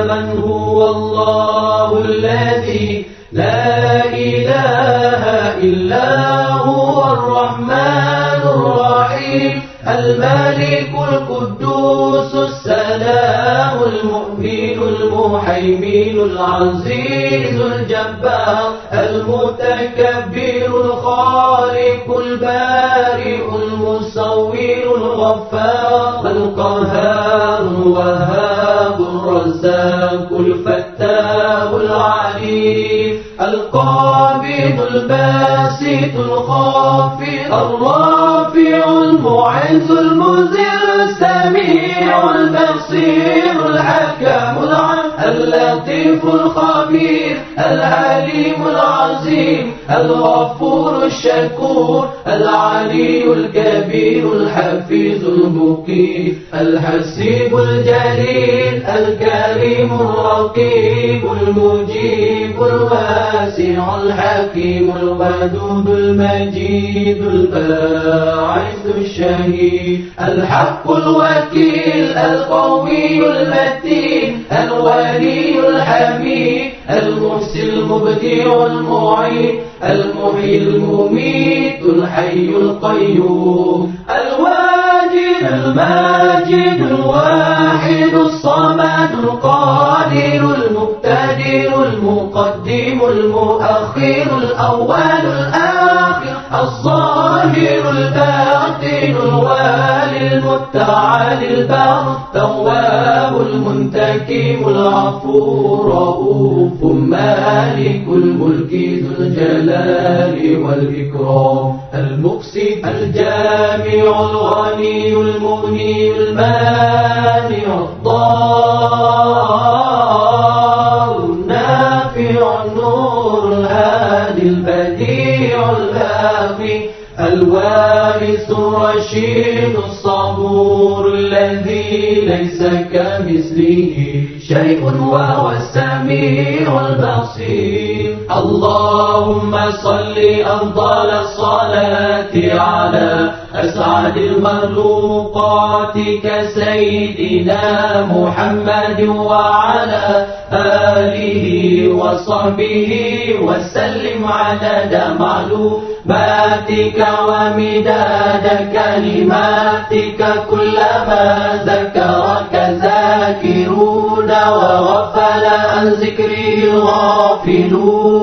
من هو الله الذي لا إله إلا هو الرحمن الرحيم الملك القدوس السلام المؤمن المهيمن العزيز الجبار المتكبر الخالق البارئ المصور الغفار القهار الوهاب الرزاق الفتاح العليم القابض الباسط الخافض الرافع المعز المذل السميع البصير الحكم العليم اللطيف الخبير العليم العظيم الغفور الشكور العلي الكبير الحفيظ المقيم الحسيب الجليل الكريم الرقيب المجيب الواسع الحكيم الودود المجيد الباعث الشهيد الحق الوكيل القوي المتين الولي الحميد المحسن المبدع المعين المحيي المميت الحي القيوم الواجد الماجد الواحد الصمد القادر المقتدر المقدم المؤخر الأول الآخر الظاهر الباطن الوالي المتعالي البر التواب المنتكم العفو رؤوف مالك الملك ذو الجلال والإكرام المقسط الجامع الغني المغني المانع الضار النافع النور الهادي البديع الباقي الوارث الرشيد الصبور الذي ليس كمثله شيء وهو السميع البصير اللهم صل أفضل الصلاة على أسعد المخلوقات كسيدنا محمد وعلى آله وصحبه وسلم عدد معلوماتك ومداد كلماتك كلما ذكرك ذاكرون وغفل عن ذكره الغافلون.